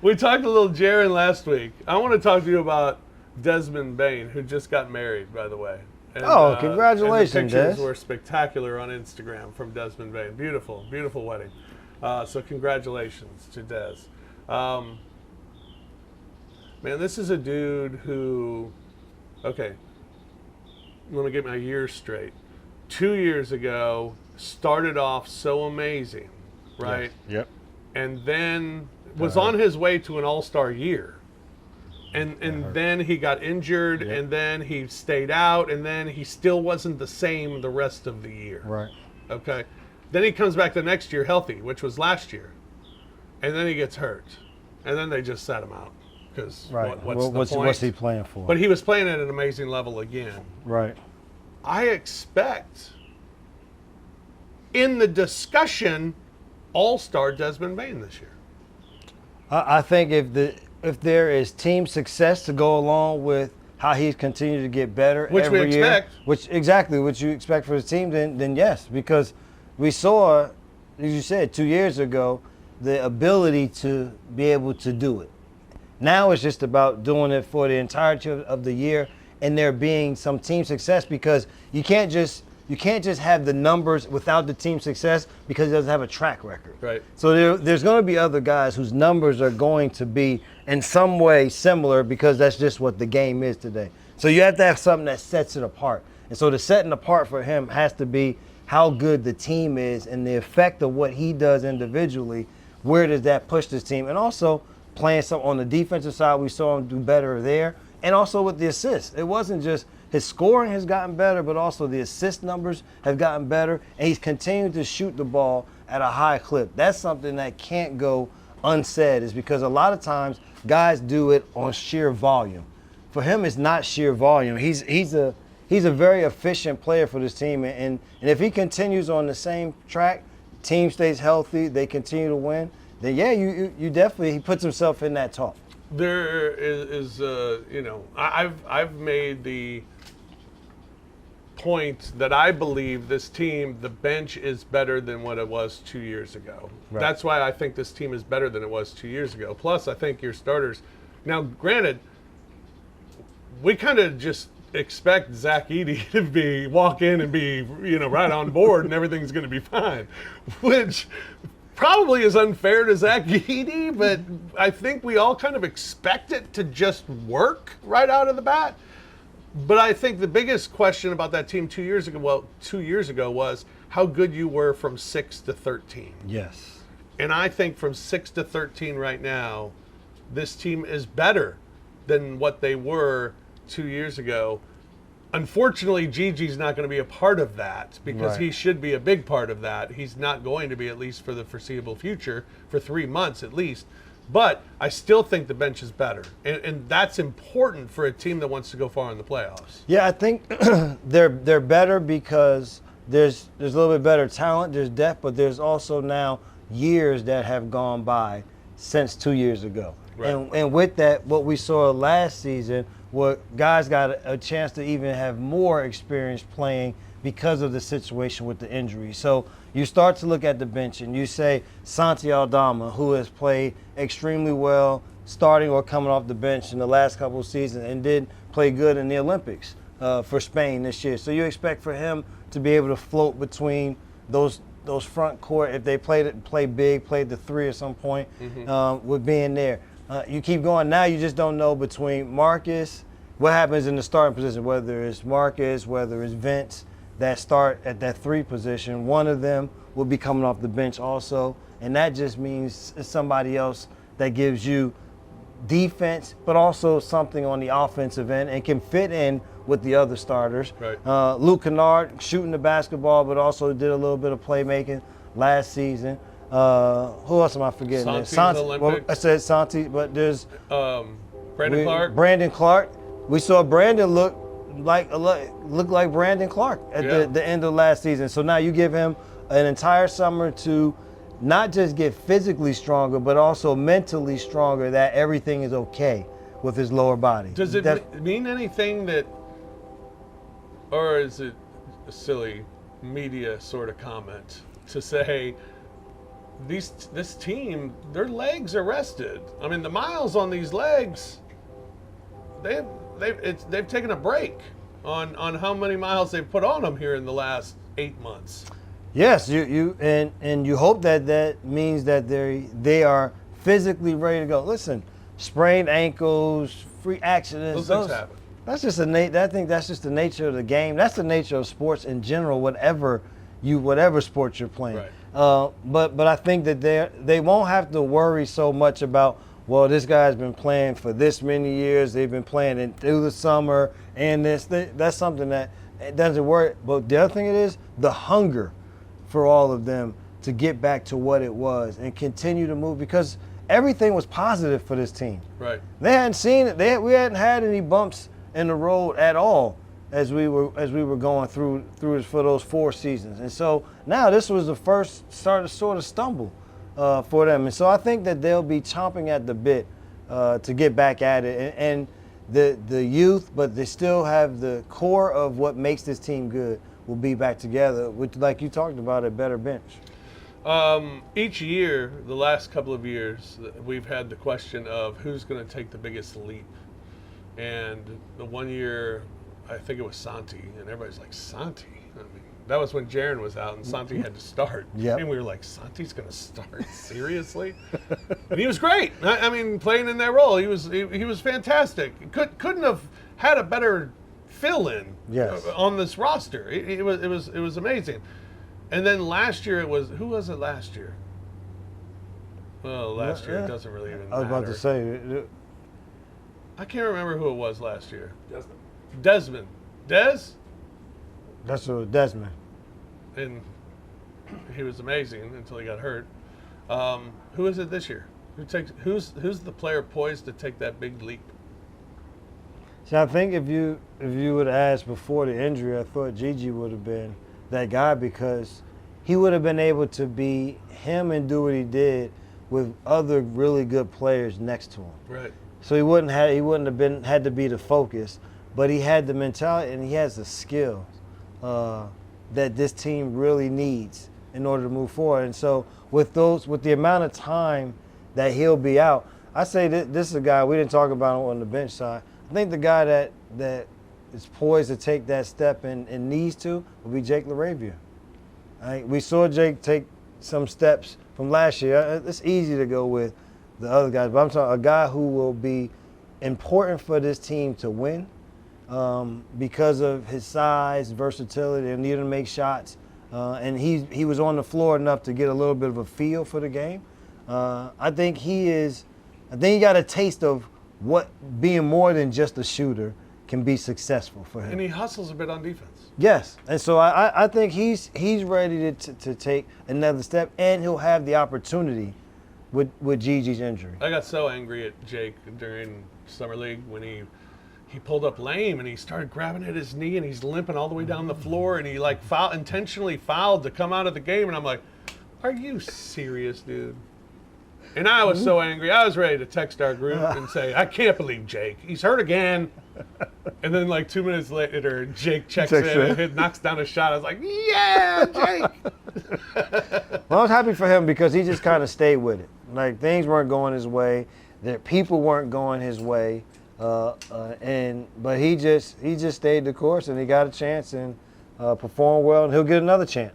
We talked a little Jaron last week. I want to talk to you about Desmond Bain, who just got married, by the way. And, Congratulations, and the pictures Des. were spectacular on Instagram from Desmond Bain. Beautiful, beautiful wedding. So congratulations to Des. Man, this is a dude who, okay, let me get my years straight. 2 years ago, started off so amazing, right? Yep. And then was on his way to an all-star year. And then he got injured, and then he stayed out, and then he still wasn't the same the rest of the year. Right. Okay. Then he comes back the next year healthy, which was last year. And then he gets hurt. And then they just sat him out. Because what's he playing for? But he was playing at an amazing level again. Right. I expect in the discussion all-star Desmond Bain this year. I think if there is team success to go along with how he's continued to get better Which every we expect. year, what you expect for his team, then yes, because we saw, as you said, 2 years ago, the ability to be able to do it. Now it's just about doing it for the entirety of the year and there being some team success, because you can't just have the numbers without the team success, because it doesn't have a track record. Right. So there's going to be other guys whose numbers are going to be in some way similar, because that's just what the game is today. So you have to have something that sets it apart. And so the setting apart for him has to be how good the team is and the effect of what he does individually. Where does that push this team? And also playing some on the defensive side, we saw him do better there. And also with the assists. It wasn't just his scoring has gotten better, but also the assist numbers have gotten better. And he's continued to shoot the ball at a high clip. That's something that can't go unsaid, is because a lot of times guys do it on sheer volume. For him, it's not sheer volume. He's a very efficient player for this team. And if he continues on the same track, team stays healthy, they continue to win, then yeah, you definitely, he puts himself in that talk. There is I've made the point that I believe this team, the bench is better than what it was 2 years ago. Right. That's why I think this team is better than it was 2 years ago. Plus, I think your starters. Now, granted, we kind of just expect Zach Edey to walk in and be, right on board and everything's going to be fine, which probably is unfair to Zach Edey, but I think we all kind of expect it to just work right out of the bat. But I think the biggest question about that team 2 years ago was how good you were from 6 to 13. Yes. And I think from 6 to 13 right now, this team is better than what they were 2 years ago. Unfortunately, Gigi's not going to be a part of that, because Right. he should be a big part of that. He's not going to be, at least for the foreseeable future, for 3 months at least. But I still think the bench is better. And that's important for a team that wants to go far in the playoffs. Yeah, I think they're better because there's a little bit better talent, there's depth, but there's also now years that have gone by since 2 years ago. Right. And with that, what we saw last season, what guys got a chance to even have more experience playing because of the situation with the injury. So you start to look at the bench and you say Santi Aldama, who has played extremely well starting or coming off the bench in the last couple of seasons and did play good in the Olympics for Spain this year. So you expect for him to be able to float between those front court, if they play big, played the three at some point, with being there. You keep going. Now you just don't know between Marcus, what happens in the starting position, whether it's Marcus, whether it's Vince, that start at that three position. One of them will be coming off the bench also, and that just means it's somebody else that gives you defense, but also something on the offensive end and can fit in with the other starters. Right. Luke Kennard shooting the basketball, but also did a little bit of playmaking last season. Who else am I forgetting? Santi. Well, I said Santi, but there's Brandon Clark. Brandon Clark. We saw Brandon look like Brandon Clark at the end of last season. So now you give him an entire summer to not just get physically stronger, but also mentally stronger, that everything is okay with his lower body. Does it mean anything that, or is it a silly media sort of comment to say this team, their legs are rested. I mean, the miles on these legs, they've taken a break on how many miles they've put on them here in the last 8 months. Yes, and you hope that means that they are physically ready to go. Listen, sprained ankles, free accidents, Those things happen. That's just I think that's just the nature of the game. That's the nature of sports in general, whatever sport you're playing. Right. But I think that they won't have to worry so much about, well, this guy's been playing for this many years. They've been playing through the summer and that's something that it doesn't worry. But the other thing it is the hunger for all of them to get back to what it was and continue to move, because everything was positive for this team. Right. They hadn't seen it. We hadn't had any bumps in the road at all as we were going through for those 4 seasons. And so now this was the first sort of stumble for them. And so I think that they'll be chomping at the bit to get back at it. And the youth, but they still have the core of what makes this team good will be back together, with, like you talked about, a better bench. Each year, the last couple of years, we've had the question of who's going to take the biggest leap. And the one year, I think it was Santi, and everybody's like, Santi? I mean, that was when Jaron was out and Santi had to start. Yep. And we were like, Santi's going to start? Seriously? And he was great. I mean, playing in that role, he was fantastic. Couldn't have had a better fill-in on this roster. It was amazing. And then last year who was it last year? Well, last year it doesn't really even matter. I was about to say. I can't remember who it was last year. Desmond. Des? That's Desmond. And he was amazing until he got hurt. Who is it this year? Who's the player poised to take that big leap? See, I think if you would have asked before the injury, I thought Gigi would have been that guy, because he would have been able to be him and do what he did with other really good players next to him. Right. So he wouldn't have had to be the focus, but he had the mentality and he has the skills that this team really needs in order to move forward. And so with the amount of time that he'll be out, I say this is a guy we didn't talk about on the bench side. I think the guy that is poised to take that step and needs to will be Jake LaRavia. We saw Jake take some steps from last year. It's easy to go with the other guys, but I'm talking a guy who will be important for this team to win because of his size, versatility, and needing to make shots. And he was on the floor enough to get a little bit of a feel for the game. I think he got a taste of what being more than just a shooter can be successful for him. And he hustles a bit on defense. Yes, and so I think he's ready to take another step, and he'll have the opportunity with Gigi's injury. I got so angry at Jake during Summer League when he pulled up lame and he started grabbing at his knee and he's limping all the way down the floor and he intentionally fouled to come out of the game, and I'm like, are you serious, dude? And I was so angry. I was ready to text our group and say, I can't believe Jake. He's hurt again. And then 2 minutes later, Jake checks in and knocks down a shot. I was like, yeah, Jake. Well, I was happy for him because he just kind of stayed with it. Things weren't going his way. People weren't going his way. But he just stayed the course, and he got a chance and performed well, and he'll get another chance.